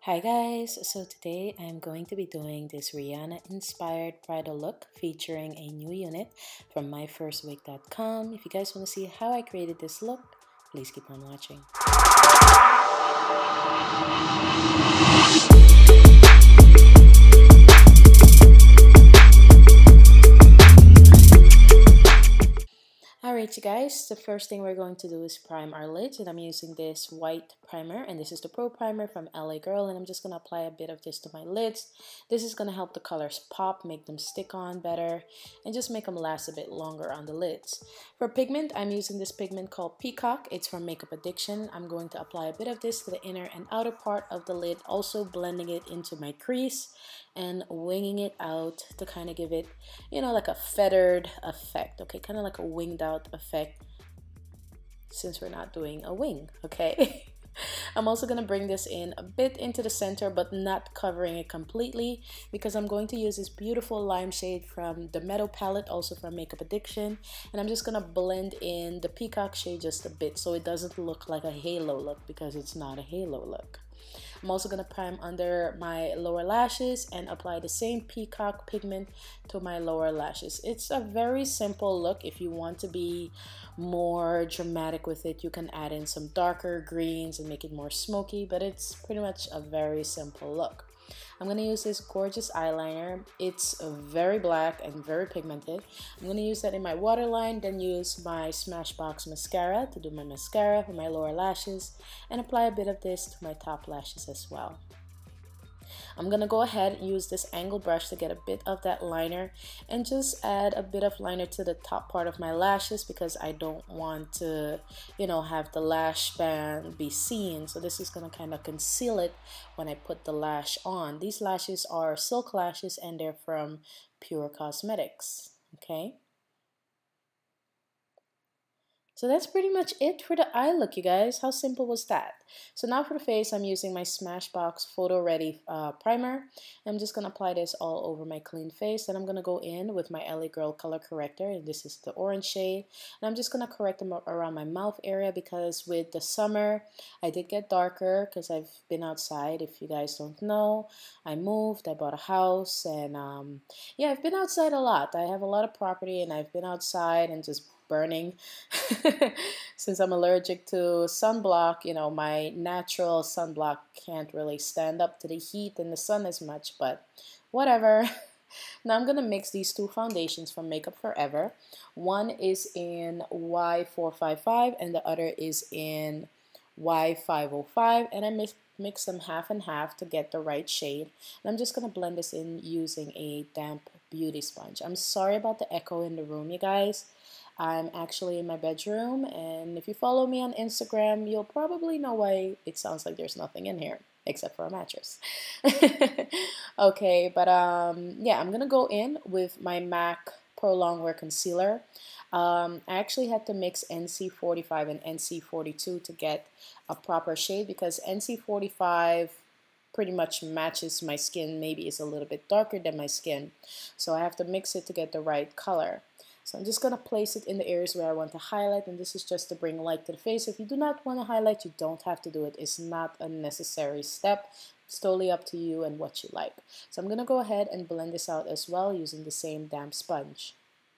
Hi guys, so today I'm going to be doing this Rihanna inspired bridal look featuring a new unit from myfirstwig.com. If you guys want to see how I created this look, please keep on watching. Alright you guys, the first thing we're going to do is prime our lids, and I'm using this white primer, and this is the Pro Primer from LA Girl, and I'm just going to apply a bit of this to my lids. This is going to help the colors pop, make them stick on better, and just make them last a bit longer on the lids. For pigment, I'm using this pigment called Peacock. It's from Makeup Addiction. I'm going to apply a bit of this to the inner and outer part of the lid, also blending it into my crease and winging it out to kind of give it, you know, like a feathered effect, okay, kind of like a winged out effect since we're not doing a wing, okay. I'm also going to bring this in a bit into the center, but not covering it completely, because I'm going to use this beautiful lime shade from the Meadow palette, also from Makeup Addiction, and I'm just going to blend in the Peacock shade just a bit so it doesn't look like a halo look, because it's not a halo look. I'm also going to prime under my lower lashes and apply the same Peacock pigment to my lower lashes. It's a very simple look. If you want to be more dramatic with it, you can add in some darker greens and make it more smoky, but it's pretty much a very simple look. I'm going to use this gorgeous eyeliner. It's very black and very pigmented. I'm going to use that in my waterline, then use my Smashbox mascara to do my mascara for my lower lashes, and apply a bit of this to my top lashes as well. I'm going to go ahead and use this angled brush to get a bit of that liner and just add a bit of liner to the top part of my lashes, because I don't want to, you know, have the lash band be seen. So this is going to kind of conceal it when I put the lash on. These lashes are silk lashes and they're from Pure Cosmetics, okay? So that's pretty much it for the eye look, you guys. How simple was that? So now for the face, I'm using my Smashbox Photo Ready primer. I'm just going to apply this all over my clean face. Then I'm going to go in with my LA Girl color corrector, and this is the orange shade. And I'm just going to correct them around my mouth area, because with the summer, I did get darker because I've been outside. If you guys don't know, I moved, I bought a house, and yeah, I've been outside a lot. I have a lot of property, and I've been outside and just burning. Since I'm allergic to sunblock, you know, my natural sunblock can't really stand up to the heat and the sun as much, but whatever. Now I'm gonna mix these two foundations from Makeup Forever. One is in Y455 and the other is in Y505, and I mix them half and half to get the right shade. And I'm just gonna blend this in using a damp beauty sponge. I'm sorry about the echo in the room, you guys. I'm actually in my bedroom, and if you follow me on Instagram, you'll probably know why it sounds like there's nothing in here except for a mattress. Okay, but yeah, I'm gonna go in with my MAC Pro Longwear Concealer. I actually had to mix NC45 and NC42 to get a proper shade, because NC45 pretty much matches my skin, maybe it's a little bit darker than my skin, so I have to mix it to get the right color. So I'm just going to place it in the areas where I want to highlight, and this is just to bring light to the face. If you do not want to highlight, you don't have to do it. It's not a necessary step. It's totally up to you and what you like. So I'm going to go ahead and blend this out as well using the same damp sponge.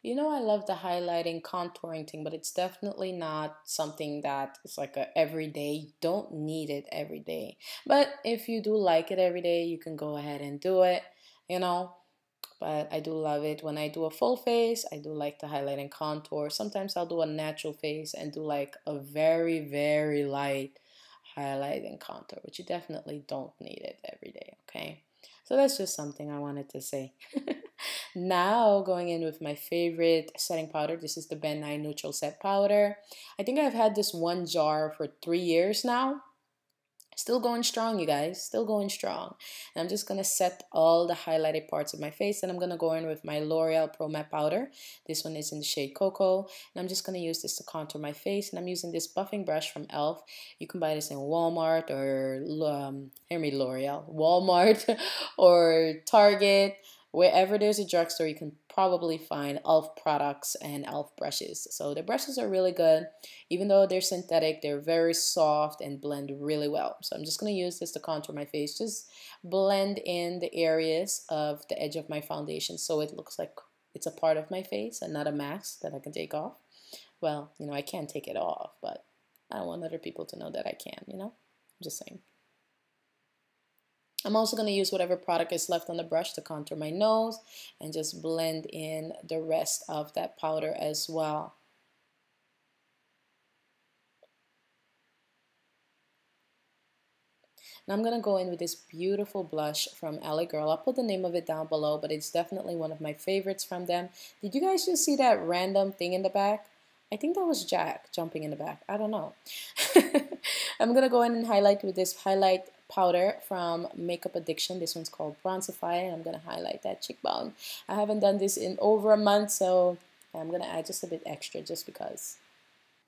You know, I love the highlighting, contouring thing, but it's definitely not something that is like a everyday. You don't need it every day. But if you do like it every day, you can go ahead and do it, you know. But I do love it when I do a full face. I do like to highlight and contour. Sometimes I'll do a natural face and do like a very, very light highlight and contour, but you definitely don't need it every day, okay? So that's just something I wanted to say. Now going in with my favorite setting powder. This is the Ben Nye Neutral Set Powder. I think I've had this one jar for 3 years now. Still going strong, you guys, still going strong. And I'm just going to set all the highlighted parts of my face, and I'm going to go in with my L'Oreal Pro Matte Powder. This one is in the shade Cocoa, and I'm just going to use this to contour my face. And I'm using this buffing brush from e.l.f. You can buy this in Walmart or, L'Oreal, Walmart or Target, wherever there's a drugstore, you can probably find e.l.f. products and e.l.f. brushes. So the brushes are really good. Even though they're synthetic, they're very soft and blend really well. So I'm just going to use this to contour my face. Just blend in the areas of the edge of my foundation so it looks like it's a part of my face and not a mask that I can take off. Well, you know, I can't take it off, but I don't want other people to know that I can, you know? I'm just saying. I'm also going to use whatever product is left on the brush to contour my nose and just blend in the rest of that powder as well. Now I'm going to go in with this beautiful blush from LA Girl. I'll put the name of it down below, but it's definitely one of my favorites from them. Did you guys just see that random thing in the back? I think that was Jack jumping in the back. I don't know. I'm going to go in and highlight with this highlight powder from Makeup Addiction. This one's called Bronzify, and I'm going to highlight that cheekbone. I haven't done this in over a month, so I'm going to add just a bit extra just because.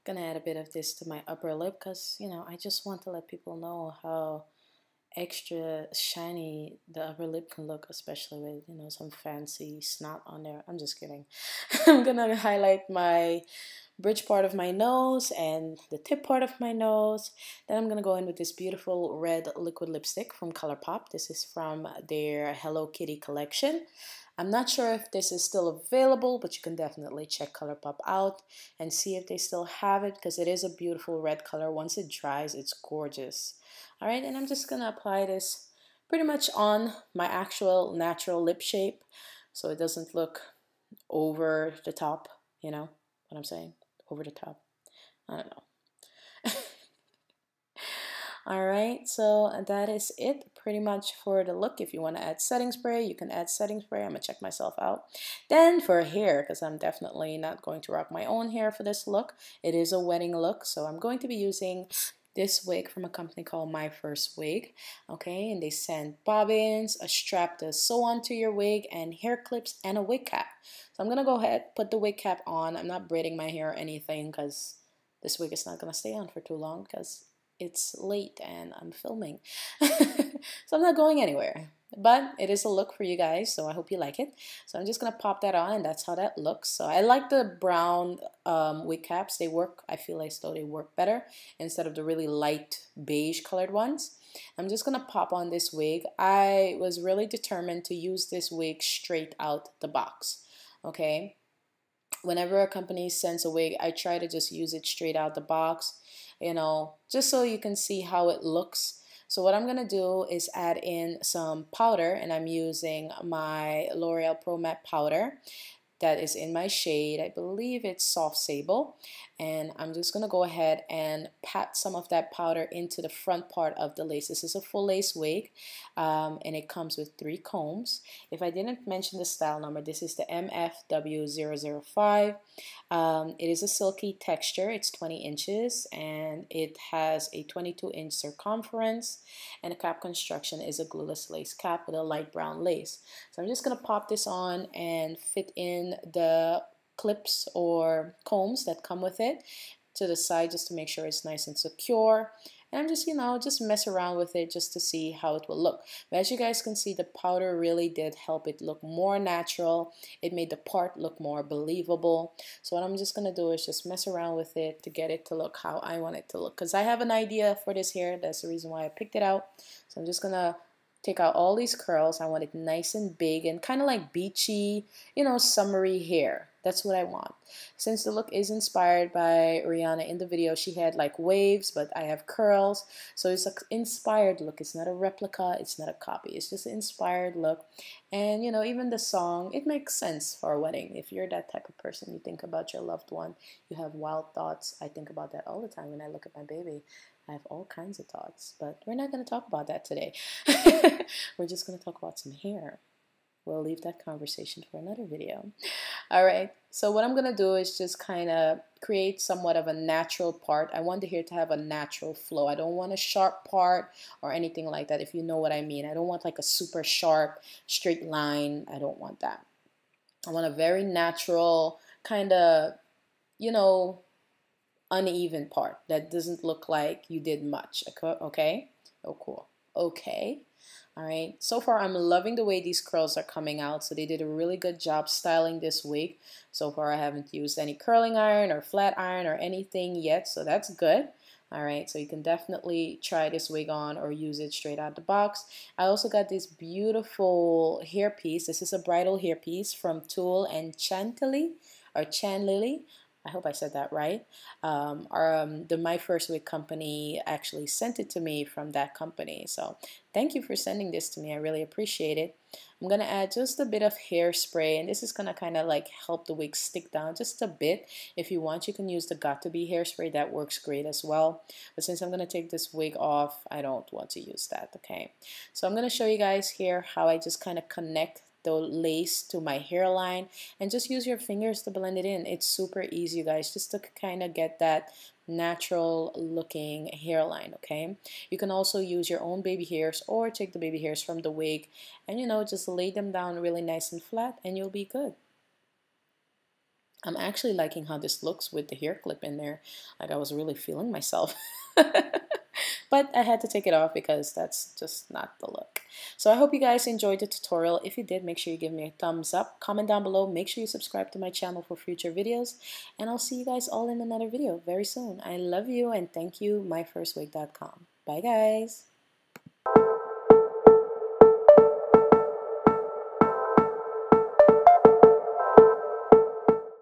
I'm going to add a bit of this to my upper lip because, you know, I just want to let people know how extra shiny the upper lip can look, especially with, you know, some fancy snot on there. I'm just kidding. I'm going to highlight my bridge part of my nose and the tip part of my nose. Then I'm going to go in with this beautiful red liquid lipstick from ColourPop. This is from their Hello Kitty collection. I'm not sure if this is still available, but you can definitely check ColourPop out and see if they still have it because it is a beautiful red color. Once it dries, it's gorgeous. All right, and I'm just going to apply this pretty much on my actual natural lip shape so it doesn't look over the top, you know what I'm saying? Over the top. I don't know. All right, so that is it pretty much for the look. If you want to add setting spray, you can add setting spray. I'm gonna check myself out. Then for hair, because I'm definitely not going to rock my own hair for this look. It is a wedding look, so I'm going to be using this wig from a company called My First Wig. Okay, and they send bobbins, a strap to sew onto your wig, and hair clips, and a wig cap. So I'm gonna go ahead, put the wig cap on. I'm not braiding my hair or anything because this wig is not gonna stay on for too long because it's late and I'm filming. So I'm not going anywhere. But it is a look for you guys, so I hope you like it. So I'm just going to pop that on, and that's how that looks. So I like the brown wig caps. They work, I feel like they work better instead of the really light beige colored ones. I'm just going to pop on this wig. I was really determined to use this wig straight out the box. Okay? Whenever a company sends a wig, I try to just use it straight out the box, you know, just so you can see how it looks. So what I'm going to do is add in some powder, and I'm using my L'Oreal Pro Matte powder that is in my shade. I believe it's Soft Sable. And I'm just going to go ahead and pat some of that powder into the front part of the lace. This is a full lace wig, and it comes with 3 combs. If I didn't mention the style number, this is the MFW005. It is a silky texture. It's 20 inches, and it has a 22-inch circumference, and the cap construction is a glueless lace cap with a light brown lace. So I'm just going to pop this on and fit in the clips or combs that come with it to the side just to make sure it's nice and secure. And I'm just, you know, just mess around with it just to see how it will look. But as you guys can see, the powder really did help it look more natural. It made the part look more believable. So what I'm just going to do is just mess around with it to get it to look how I want it to look. Because I have an idea for this hair. That's the reason why I picked it out. So I'm just going to take out all these curls. I want it nice and big and kind of like beachy, you know, summery hair. That's what I want. Since the look is inspired by Rihanna in the video, she had like waves, but I have curls. So it's an inspired look. It's not a replica. It's not a copy. It's just an inspired look. And, you know, even the song, it makes sense for a wedding. If you're that type of person, you think about your loved one, you have wild thoughts. I think about that all the time when I look at my baby. I have all kinds of thoughts, but we're not going to talk about that today. We're just going to talk about some hair. We'll leave that conversation for another video. All right, so what I'm going to do is just kind of create somewhat of a natural part. I want the hair to have a natural flow. I don't want a sharp part or anything like that, if you know what I mean. I don't want like a super sharp, straight line. I don't want that. I want a very natural kind of, you know, uneven part that doesn't look like you did much. Okay? Oh, cool. Okay. Alright, so far I'm loving the way these curls are coming out. So they did a really good job styling this wig. So far I haven't used any curling iron or flat iron or anything yet, so that's good. Alright, so you can definitely try this wig on or use it straight out the box. I also got this beautiful hairpiece. This is a bridal hairpiece from Tulle and Chantilly or Chanlily. I hope I said that right. The My First Wig company actually sent it to me from that company. So thank you for sending this to me. I really appreciate it. I'm going to add just a bit of hairspray, and this is going to kind of like help the wig stick down just a bit. If you want, you can use the Got2b hairspray. That works great as well. But since I'm going to take this wig off, I don't want to use that, okay? So I'm going to show you guys here how I just kind of connect the lace to my hairline, and just use your fingers to blend it in. It's super easy, you guys, just to kind of get that natural looking hairline, okay? You can also use your own baby hairs or take the baby hairs from the wig and, you know, just lay them down really nice and flat and you'll be good. I'm actually liking how this looks with the hair clip in there. Like, I was really feeling myself. But I had to take it off because that's just not the look. So I hope you guys enjoyed the tutorial. If you did, make sure you give me a thumbs up. Comment down below. Make sure you subscribe to my channel for future videos. And I'll see you guys all in another video very soon. I love you and thank you, myfirstwig.com. Bye guys.